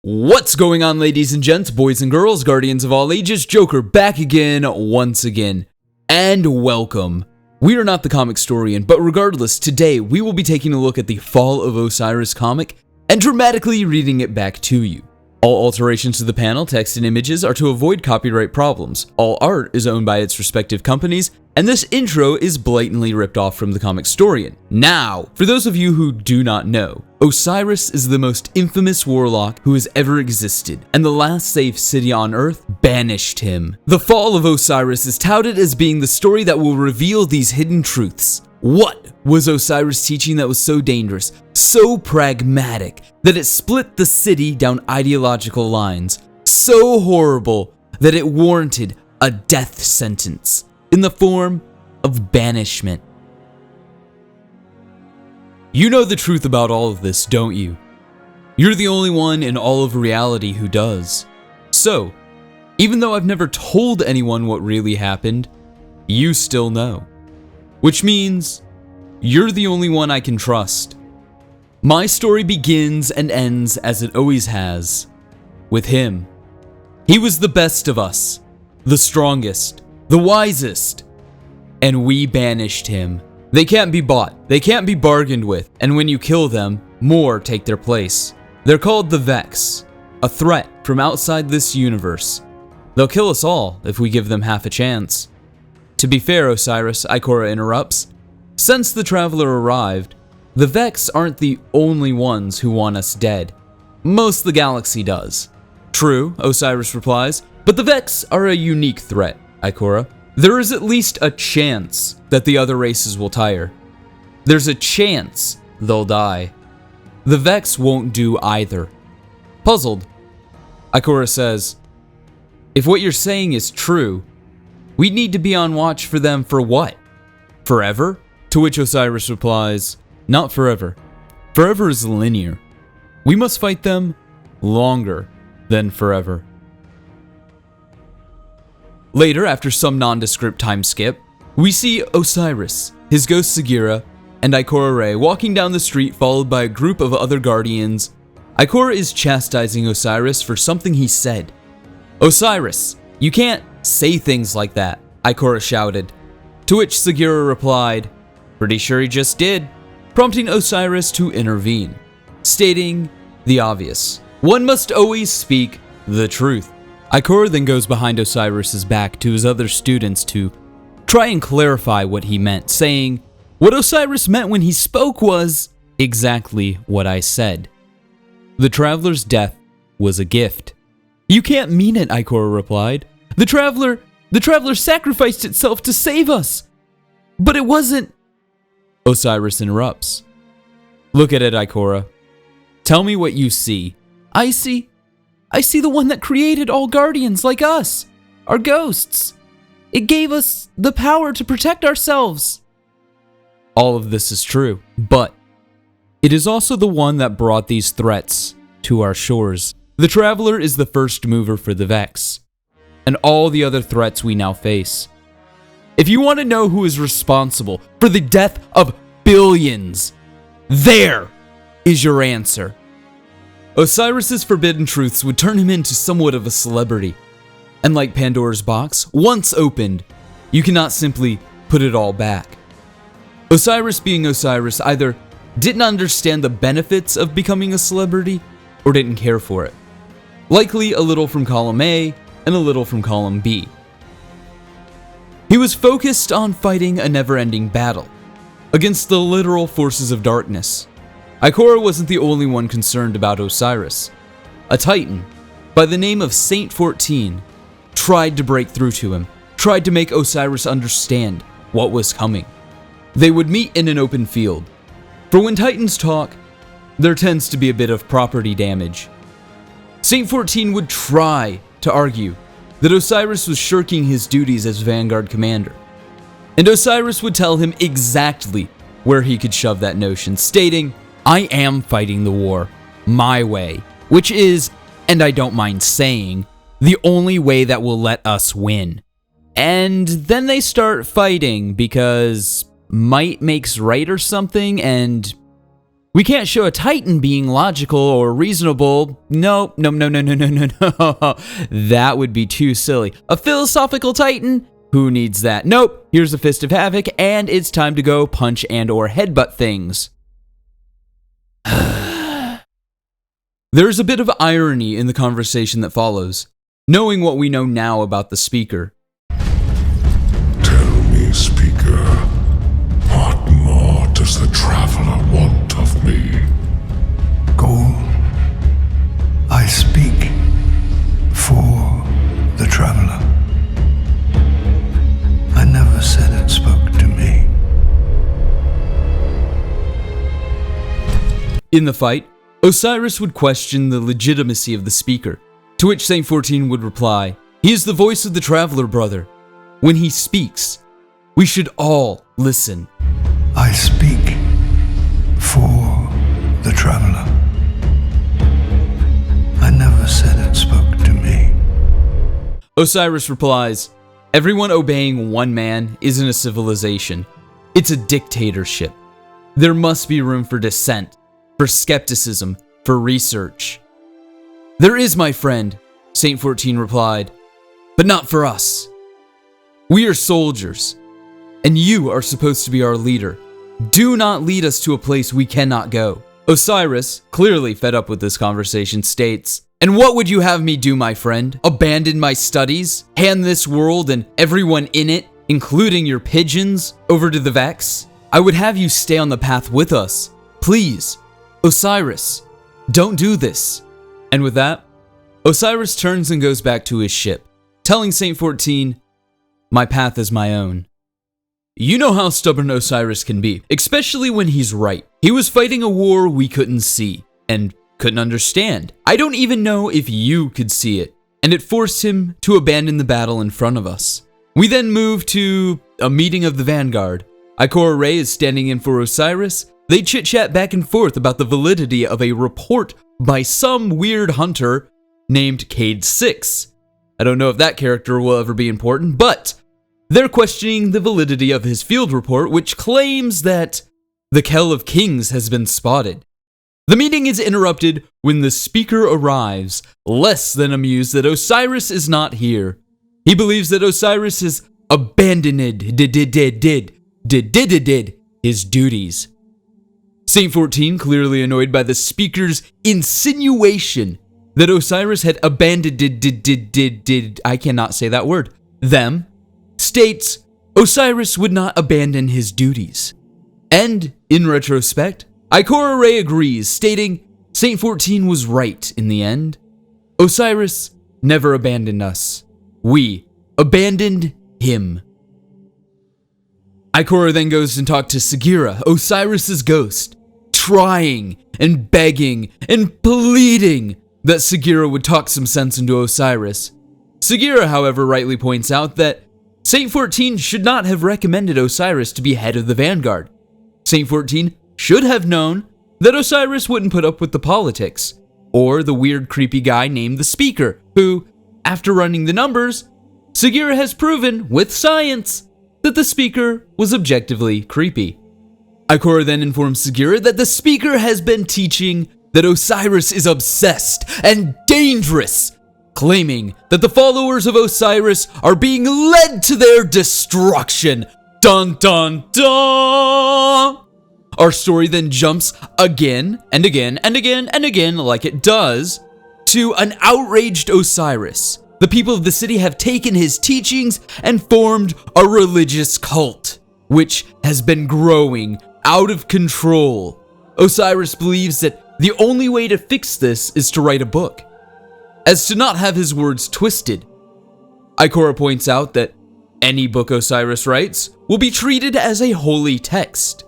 What's going on, ladies and gents, boys and girls, guardians of all ages, Joker back again, once again, and welcome. We are not the comic historian, but regardless, today we will be taking a look at the Fall of Osiris comic and dramatically reading it back to you. All alterations to the panel, text, and images are to avoid copyright problems. All art is owned by its respective companies, and this intro is blatantly ripped off from the comic historian. Now, for those of you who do not know, Osiris is the most infamous warlock who has ever existed, and the last safe city on Earth banished him. The Fall of Osiris is touted as being the story that will reveal these hidden truths. What was Osiris teaching that was so dangerous, so pragmatic, that it split the city down ideological lines, so horrible that it warranted a death sentence in the form of banishment? You know the truth about all of this, don't you? You're the only one in all of reality who does. So, even though I've never told anyone what really happened, you still know. Which means, you're the only one I can trust. My story begins and ends as it always has, with him. He was the best of us, the strongest, the wisest, and we banished him. They can't be bought, they can't be bargained with, and when you kill them, more take their place. They're called the Vex, a threat from outside this universe. They'll kill us all if we give them half a chance. To be fair, Osiris, Ikora interrupts, since the Traveler arrived, the Vex aren't the only ones who want us dead. Most of the galaxy does. True, Osiris replies, but the Vex are a unique threat, Ikora. There is at least a chance that the other races will tire. There's a chance they'll die. The Vex won't do either. Puzzled, Ikora says, if what you're saying is true, we'd need to be on watch for them for what? Forever? To which Osiris replies, not forever. Forever is linear. We must fight them longer than forever. Later, after some nondescript time skip, we see Osiris, his ghost Sagira, and Ikora Rey walking down the street followed by a group of other guardians. Ikora is chastising Osiris for something he said. Osiris, you can't say things like that, Ikora shouted. To which Sagira replied, pretty sure he just did, prompting Osiris to intervene, stating the obvious. One must always speak the truth. Ikora then goes behind Osiris's back to his other students to try and clarify what he meant, saying, what Osiris meant when he spoke was exactly what I said. The Traveler's death was a gift. You can't mean it, Ikora replied. The Traveler sacrificed itself to save us. But it wasn't. Osiris interrupts. Look at it, Ikora. Tell me what you see. I see the one that created all guardians like us, our ghosts. It gave us the power to protect ourselves. All of this is true, but it is also the one that brought these threats to our shores. The Traveler is the first mover for the Vex, and all the other threats we now face. If you want to know who is responsible for the death of billions, there is your answer. Osiris's forbidden truths would turn him into somewhat of a celebrity. And like Pandora's box, once opened, you cannot simply put it all back. Osiris, being Osiris, either didn't understand the benefits of becoming a celebrity or didn't care for it. Likely a little from column A and a little from column B. He was focused on fighting a never-ending battle against the literal forces of darkness. Ikora wasn't the only one concerned about Osiris. A titan by the name of Saint 14 tried to break through to him, tried to make Osiris understand what was coming. They would meet in an open field. For when titans talk, there tends to be a bit of property damage. Saint 14 would try to argue that Osiris was shirking his duties as Vanguard commander. And Osiris would tell him exactly where he could shove that notion, stating, I am fighting the war my way, which is, and I don't mind saying, the only way that will let us win. And then they start fighting because might makes right or something, and We can't show a Titan being logical or reasonable. No. That would be too silly. A philosophical Titan? Who needs that? Nope. Here's a Fist of Havoc, and it's time to go punch and or headbutt things. There's a bit of irony in the conversation that follows, knowing what we know now about the speaker. Tell me, speaker, what more does the traveler want of me? Goal. I speak for the traveler. I never said it spoke to me. In the fight, Osiris would question the legitimacy of the speaker, to which Saint 14 would reply, "He is the voice of the traveler, brother. When he speaks, we should all listen." I speak for the traveler. I never said it spoke to me. Osiris replies, "Everyone obeying one man isn't a civilization. It's a dictatorship. There must be room for dissent, for skepticism, for research." "There is, my friend," Saint 14 replied, "but not for us. We are soldiers, and you are supposed to be our leader. Do not lead us to a place we cannot go." Osiris, clearly fed up with this conversation, states, "And what would you have me do, my friend? Abandon my studies? Hand this world and everyone in it, including your pigeons, over to the Vex? I would have you stay on the path with us. Please, Osiris, don't do this." And with that, Osiris turns and goes back to his ship, telling Saint 14, "My path is my own." You know how stubborn Osiris can be, especially when he's right. He was fighting a war we couldn't see, and couldn't understand. I don't even know if you could see it, and it forced him to abandon the battle in front of us. We then move to a meeting of the Vanguard. Ikora Rey is standing in for Osiris. They chit-chat back and forth about the validity of a report by some weird hunter named Cade 6. I don't know if that character will ever be important, but they're questioning the validity of his field report, which claims that the Kell of Kings has been spotted. The meeting is interrupted when the speaker arrives, less than amused that Osiris is not here. He believes that Osiris has abandoned his duties. Saint 14, clearly annoyed by the speaker's insinuation that Osiris had abandoned I cannot say that word, them, states Osiris would not abandon his duties. And, in retrospect, Ikora Rey agrees, stating Saint 14 was right in the end. Osiris never abandoned us. We abandoned him. Ikora then goes and talks to Sagira, Osiris's ghost, trying and begging and pleading that Sagira would talk some sense into Osiris. Sagira, however, rightly points out that Saint 14 should not have recommended Osiris to be head of the Vanguard. Saint 14 should have known that Osiris wouldn't put up with the politics, or the weird creepy guy named the Speaker, who, after running the numbers, Sagira has proven, with science, that the Speaker was objectively creepy. Ikora then informs Sagira that the Speaker has been teaching that Osiris is obsessed and dangerous, claiming that the followers of Osiris are being led to their destruction. Dun dun dun! Our story then jumps again and again and again and again, like it does, to an outraged Osiris. The people of the city have taken his teachings and formed a religious cult, which has been growing out of control. Osiris believes that the only way to fix this is to write a book, as to not have his words twisted. Ikora points out that any book Osiris writes will be treated as a holy text.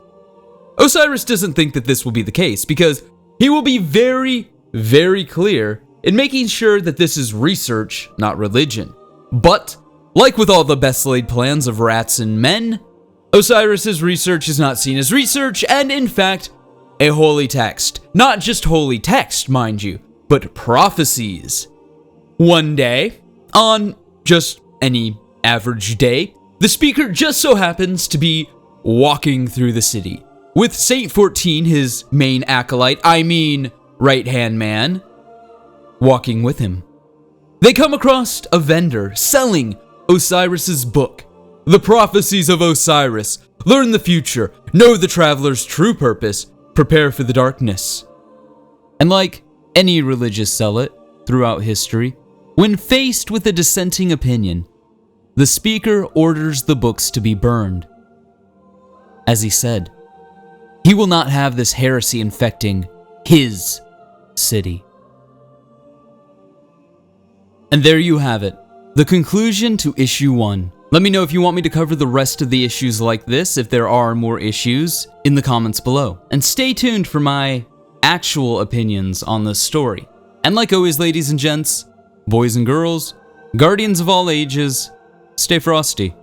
Osiris doesn't think that this will be the case, because he will be very, very clear in making sure that this is research, not religion. But, like with all the best laid plans of rats and men, Osiris's research is not seen as research, and in fact, a holy text. Not just holy text, mind you, but prophecies. One day, on just any average day, the speaker just so happens to be walking through the city, with Saint 14, his main acolyte, right-hand man, walking with him. They come across a vendor selling Osiris's book, The Prophecies of Osiris. Learn the future, know the traveler's true purpose, prepare for the darkness. And like any religious zealot throughout history, when faced with a dissenting opinion, the speaker orders the books to be burned. As he said, he will not have this heresy infecting his city. And there you have it, the conclusion to issue 1. Let me know if you want me to cover the rest of the issues like this, if there are more issues, in the comments below. And stay tuned for my actual opinions on this story. And like always, ladies and gents, boys and girls, guardians of all ages, stay frosty.